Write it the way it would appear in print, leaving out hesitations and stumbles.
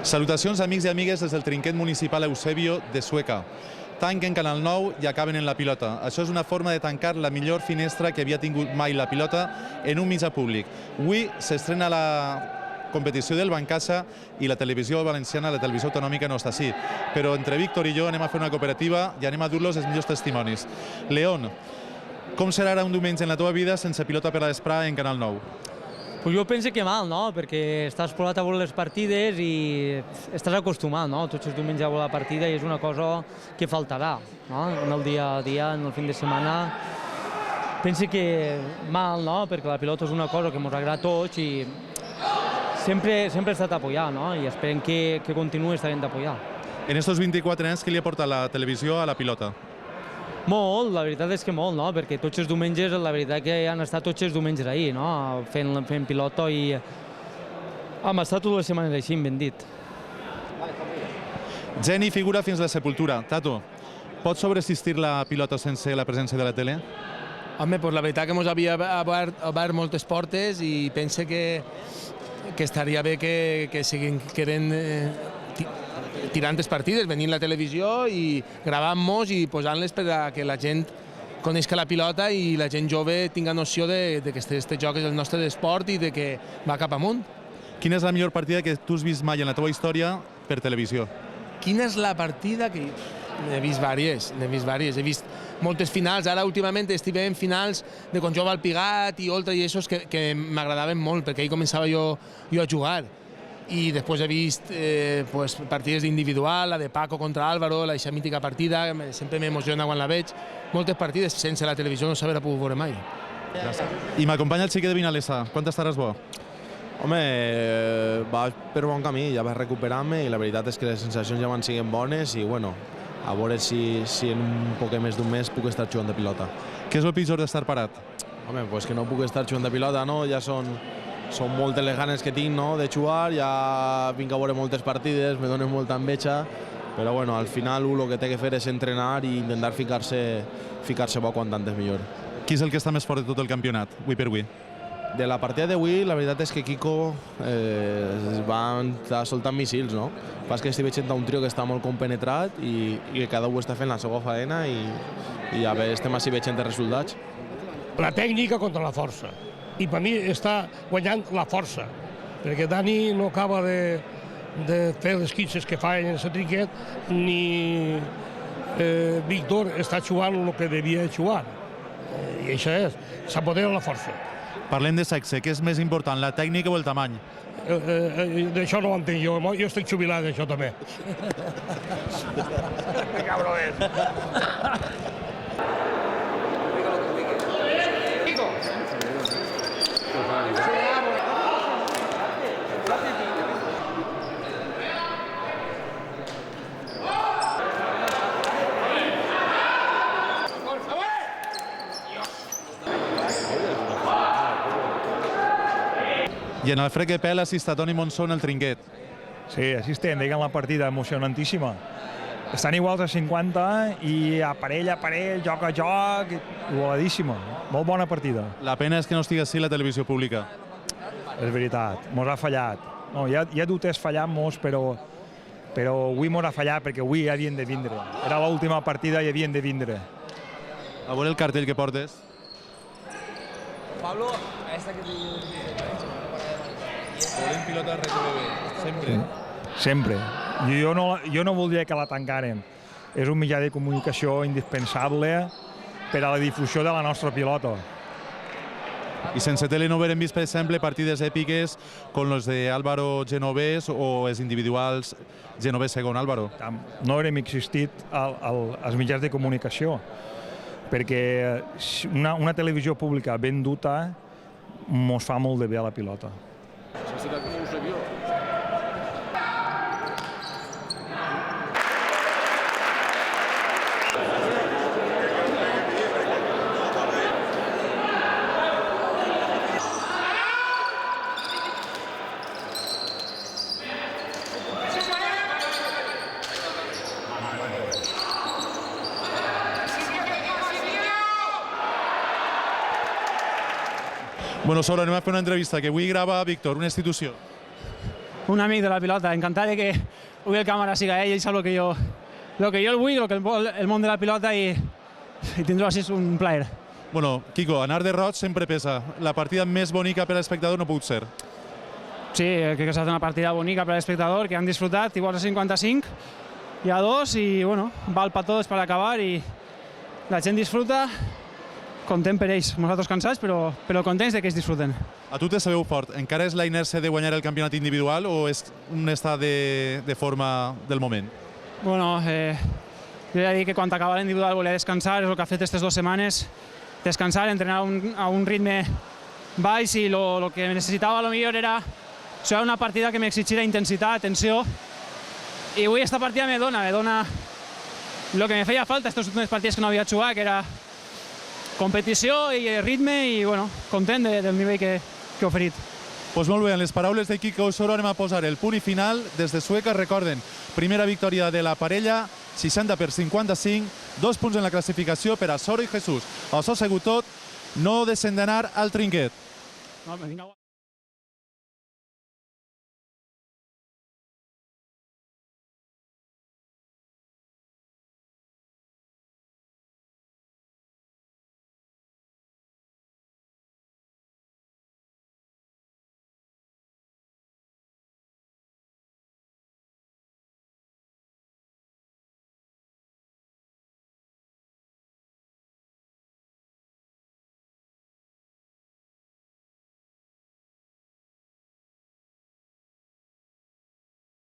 Salutacions, amics i amigues, des del trinquet municipal Eusebio de Sueca. Tanquen Canal 9 i acaben en la pilota. Això és una forma de tancar la millor finestra que havia tingut mai la pilota en un mitjà públic. Avui s'estrena la competició del Bancasa i la televisió valenciana, la televisió autonòmica no està així. Però entre Víctor i jo anem a fer una cooperativa i anem a dur-los els millors testimonis. León, com serà ara un diumenge en la teva vida sense pilota per a desprar en Canal 9? Pues jo penso que mal, no? Perquè estàs posat a veure les partides i estàs acostumat, no? Tots els diumenges a veure la partida i és una cosa que faltarà, no? En el dia a dia, en el fin de setmana. Penso que mal, no? Perquè la pilota és una cosa que ens agrada a tots i sempre he estat apoyat, no? I esperem que continuï estant apoyat. En estos 24 anys, què li ha portat la televisió a la pilota? Molt, la veritat és que molt, no? Perquè tots els diumenges, la veritat que han estat tots els diumenges ahir, no? Fent pilota i hem estat totes les setmanes així, ben dit. Geni figura fins la sepultura. Tato, pot sobreexistir la pilota sense la presència de la tele? Home, pues la veritat que ens havia obert moltes portes i pense que estaria bé que seguin tirant les partides, venint la televisió i gravant-nos i posant-les per a que la gent coneixi la pilota i la gent jove tinga noció de que este joc és el nostre esport i de que va cap amunt. Quina és la millor partida que tu has vist mai en la teva història per televisió? Quina és la partida que... N'he vist vàries. He vist moltes finals. Ara, últimament, estic veient finals de quan jugava al Pigat i Oltra i aquests que m'agradaven molt, perquè ahir començava jo a jugar. I després he vist partides individual, la de Paco contra Álvaro, la mítica partida, sempre m'emociona quan la veig. Moltes partides sense la televisió no s'haurà pogut veure mai. I m'acompanya el xiquet de Vinalesa. Quan estaràs bo? Home, va per bon camí, ja vaig recuperar-me i la veritat és que les sensacions ja van siguent bones i bueno, a veure si en un poc més d'un mes puc estar jugant de pilota. Què és el pitjor d'estar parat? Home, pues que no puc estar jugant de pilota, no? Ja són moltes les ganes que tinc, no?, de jugar, ja vinc a veure moltes partides, me donen molta enveja, però bueno, al final el que té que fer és entrenar i intentar ficar-se bo quan tant és millor. Qui és el que està més fort de tot el campionat, avui per avui? De la partida d'avui, la veritat és que Kiko va estar soltant missils, no? Pas que estic veient un trio que està molt compenetrat i que cada un està fent la seva faena i a veure, estem així veient els resultats. La tècnica contra la força. I per mi està guanyant la força, perquè Dani no acaba de fer les quitxes que fa en el trinquet, ni Víctor està jugant el que devia jugar. I això és, s'apodera la força. Parlem de sexe, què és més important, la tècnica o el tamany? D'això no ho entenc jo estic jubilat d'això també. Que cabró és. I en el fred que pela assista Toni Monsó en el trinquet. Sí, així estem, veient la partida emocionantíssima. Estan iguals a 50 i a parell, joc a joc, igualadíssima. Molt bona partida. La pena és que no estigui així la televisió pública. És veritat, mos ha fallat. No, ja ha dut fallar-nos, però avui mos ha fallat perquè avui hi havien de vindre. Era l'última partida i havien de vindre. A veure el cartell que portes. Pablo, esta que Volem pilota RTBB, sempre. Sempre. Jo no voldria que la tancaren. És un mitjà de comunicació indispensable per a la difusió de la nostra pilota. I sense tele no haurem vist, per exemple, partides èpiques com les de Álvaro Genovés o els individuals Genovés segon Álvaro. No haurem existit als mitjans de comunicació, perquè una televisió pública ben duta mos fa molt de bé a la pilota. Bueno, Sora, anem a fer una entrevista que avui grava Víctor, una institució. un amic de la pilota. Encantat que avui el càmera siga ell, ell sap el que jo el vull, el que vol el món de la pilota i tindrà així un plaer. Bueno, Quico, anar de roig sempre pesa. La partida més bonica per a l'espectador no pot ser. Sí, crec que ha estat una partida bonica per a l'espectador, que han disfrutat, igual a 55, hi ha 2 i, bueno, val per tots per acabar i la gent disfruta, content per ells, nosaltres cansats, però contents de que ells disfruten. A tu te sabeu fort. Encara és la inèrcia de guanyar el campionat individual o és un estat de forma del moment? Bueno, jo ja dic que quan acaba l'individual volia descansar, és el que ha fet aquestes 2 setmanes, descansar, entrenar a un ritme baix i el que necessitava potser era una partida que m'exigira intensitat, tensió, i avui aquesta partida me dona el que me feia falta aquestes últimes partides que no havia jugat, que era competició i ritme i, bueno, content del nivell que he oferit. Doncs molt bé, en les paraules de Quico Osoro anem a posar el punt i final des de Sueca. Recorden, primera victòria de la parella, 60-55, 2 punts en la classificació per a Soro i Jesús. Això ha sigut tot, no deixen d'anar al trinquet.